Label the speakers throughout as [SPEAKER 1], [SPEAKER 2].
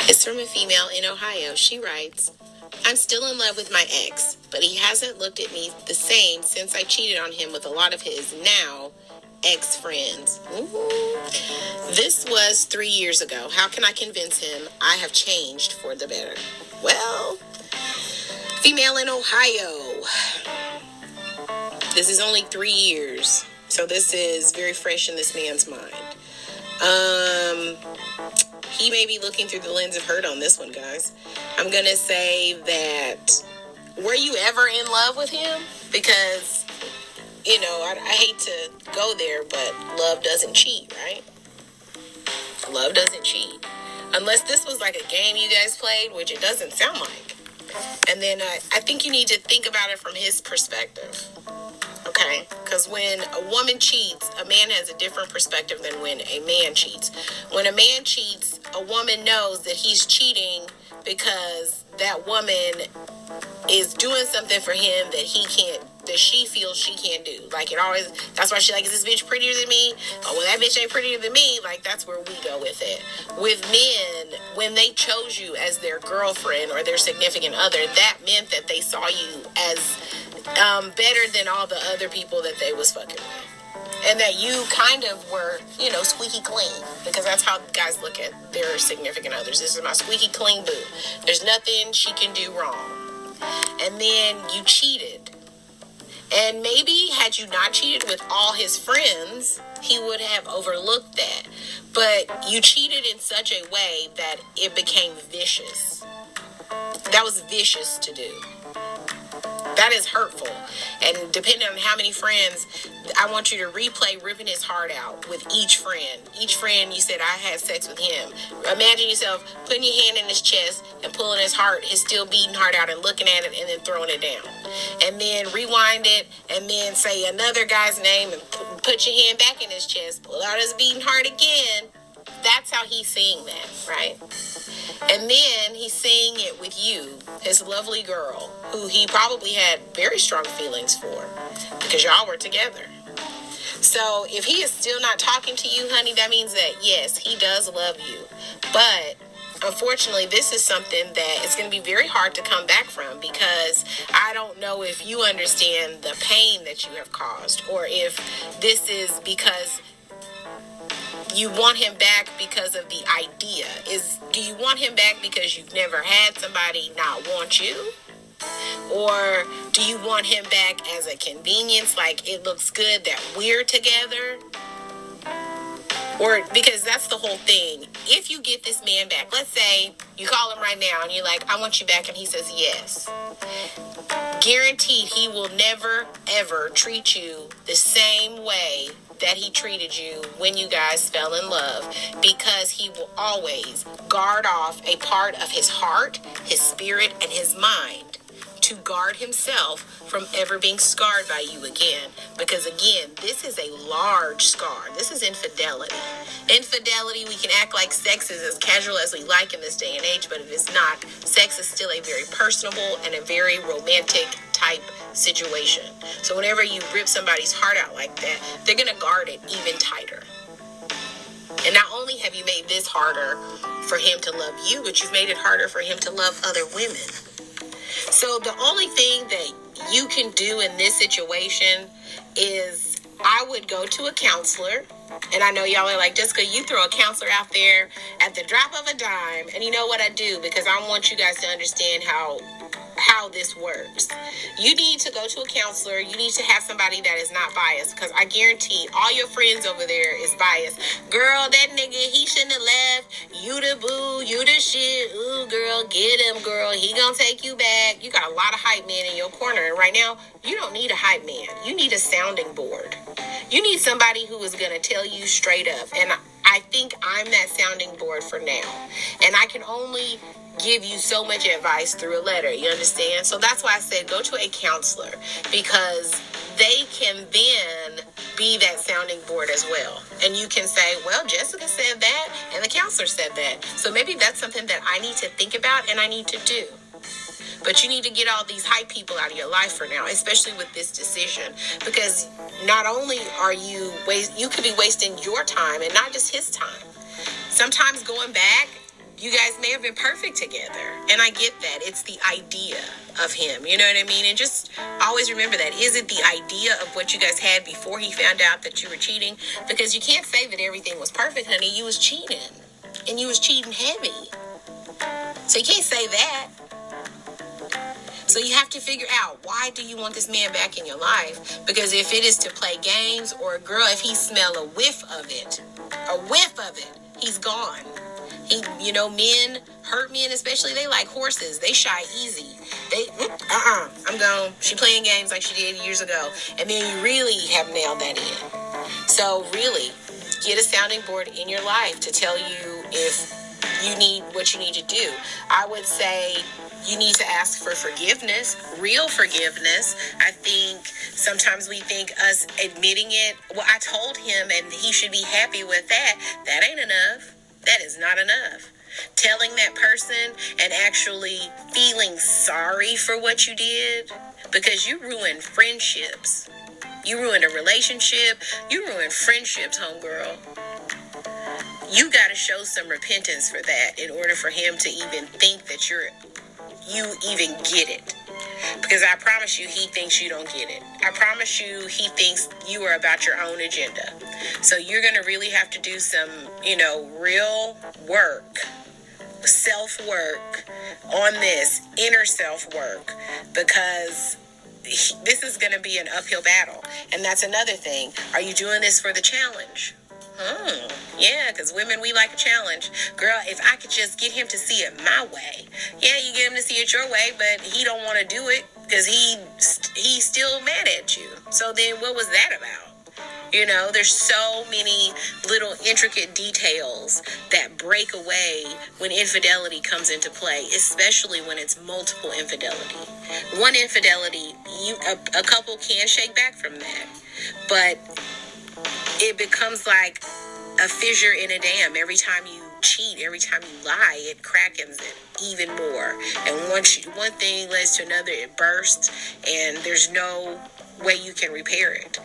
[SPEAKER 1] It's from a female in Ohio. She writes, I'm still in love with my ex, but he hasn't looked at me the same since I cheated on him with a lot of his now ex-friends. This was 3 years ago. How can I convince him I have changed for the better? Well, female in Ohio. This is only 3 years. So this is very fresh in this man's mind. He may be looking through the lens of hurt on this one, guys. I'm going to say that, were you ever in love with him? Because, I hate to go there, but love doesn't cheat, right? Love doesn't cheat. Unless this was like a game you guys played, which it doesn't sound like. And then I think you need to think about it from his perspective. Okay? Because when a woman cheats, a man has a different perspective than when a man cheats. When a man cheats, a woman knows that he's cheating because that woman is doing something for him that she feels she can't do. Like, that's why she like, is this bitch prettier than me? Oh, well, that bitch ain't prettier than me. Like, that's where we go with it. With men, when they chose you as their girlfriend or their significant other, that meant that they saw you as better than all the other people that they was fucking with. And that you kind of were, squeaky clean. Because that's how guys look at their significant others. This is my squeaky clean boo. There's nothing she can do wrong. And then you cheated. And maybe had you not cheated with all his friends, he would have overlooked that. But you cheated in such a way that it became vicious. That was vicious to do. That is hurtful. And depending on how many friends, I want you to replay ripping his heart out with each friend. Each friend, you said, I had sex with him. Imagine yourself putting your hand in his chest and pulling his heart, his still beating heart out, and looking at it and then throwing it down. And then rewind it and then say another guy's name and put your hand back in his chest, pull out his beating heart again. That's how he's seeing that, right? And then he's seeing it with you, his lovely girl, who he probably had very strong feelings for because y'all were together. So if he is still not talking to you, honey, that means that, yes, he does love you. But unfortunately, this is something that is going to be very hard to come back from, because I don't know if you understand the pain that you have caused, or if this is because you want him back because of the idea. Do you want him back because you've never had somebody not want you? Or do you want him back as a convenience, like it looks good that we're together? Or because that's the whole thing. If you get this man back, let's say you call him right now and you're like, I want you back, and he says yes. Guaranteed he will never, ever treat you the same way that he treated you when you guys fell in love, because he will always guard off a part of his heart, his spirit, and his mind to guard himself from ever being scarred by you again. Because again, this is a large scar. This is infidelity. Infidelity, we can act like sex is as casual as we like in this day and age, but it is not. Sex is still a very personable and a very romantic type situation. So whenever you rip somebody's heart out like that, they're going to guard it even tighter. And not only have you made this harder for him to love you, but you've made it harder for him to love other women. So the only thing that you can do in this situation is, I would go to a counselor. And I know y'all are like, Jessica, you throw a counselor out there at the drop of a dime. And you know what I do? Because I want you guys to understand how this works. You need to go to a counselor. You need to have somebody that is not biased, because I guarantee all your friends over there is biased. Girl, that nigga, he shouldn't have left. You the boo, you the shit. Ooh, girl, get him, girl. He gonna take you back. You got a lot of hype men in your corner, and right now, you don't need a hype man. You need a sounding board. You need somebody who is gonna tell you straight up. And I think I'm that sounding board for now. And I can only give you so much advice through a letter, you understand? So that's why I said go to a counselor, because they can then be that sounding board as well. And you can say, well, Jessica said that and the counselor said that. So maybe that's something that I need to think about and I need to do. But you need to get all these hype people out of your life for now, especially with this decision, because not only are you could be wasting your time and not just his time. Sometimes going back you guys may have been perfect together. And I get that. It's the idea of him. You know what I mean? And just always remember that. Is it the idea of what you guys had before he found out that you were cheating? Because you can't say that everything was perfect, honey. You was cheating. And you was cheating heavy. So you can't say that. So you have to figure out, why do you want this man back in your life? Because if it is to play games, or girl, if he smell a whiff of it, he's gone. Men, hurt men especially, they like horses. They shy easy. I'm gone. She playing games like she did years ago. And then you really have nailed that in. So really, get a sounding board in your life to tell you if you need what you need to do. I would say you need to ask for forgiveness, real forgiveness. I think sometimes we think us admitting it, well, I told him and he should be happy with that. That ain't enough. That is not enough. Telling that person and actually feeling sorry for what you did, because you ruined friendships. You ruined a relationship. You ruined friendships, homegirl. You got to show some repentance for that in order for him to even think that you even get it. Because I promise you, he thinks you don't get it. I promise you, he thinks you are about your own agenda. So you're going to really have to do some, real work, self-work on this, inner self-work, because this is going to be an uphill battle. And that's another thing. Are you doing this for the challenge? Yeah, because women, we like a challenge. Girl, if I could just get him to see it my way. Yeah, you get him to see it your way, but he don't want to do it because he's still mad at you. So then what was that about? There's so many little intricate details that break away when infidelity comes into play, especially when it's multiple infidelity. One infidelity, a couple can shake back from that, but it becomes like a fissure in a dam. Every time you cheat, every time you lie, it crackens it even more. And one thing leads to another, it bursts, and there's no way you can repair it.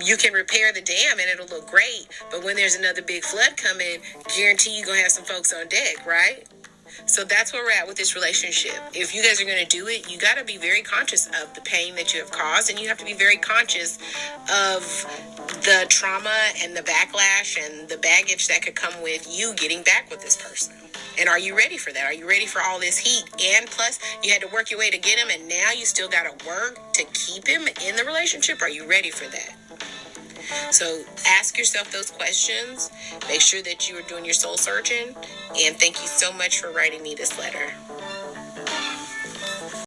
[SPEAKER 1] You can repair the dam and it'll look great, but when there's another big flood coming, guarantee you're gonna have some folks on deck, right? So that's where we're at with this relationship. If you guys are going to do it, you got to be very conscious of the pain that you have caused, and you have to be very conscious of the trauma and the backlash and the baggage that could come with you getting back with this person. And are you ready for that? Are you ready for all this heat? And plus, you had to work your way to get him, and now you still got to work to keep him in the relationship. Are you ready for that? So ask yourself those questions. Make sure that you are doing your soul searching. And thank you so much for writing me this letter.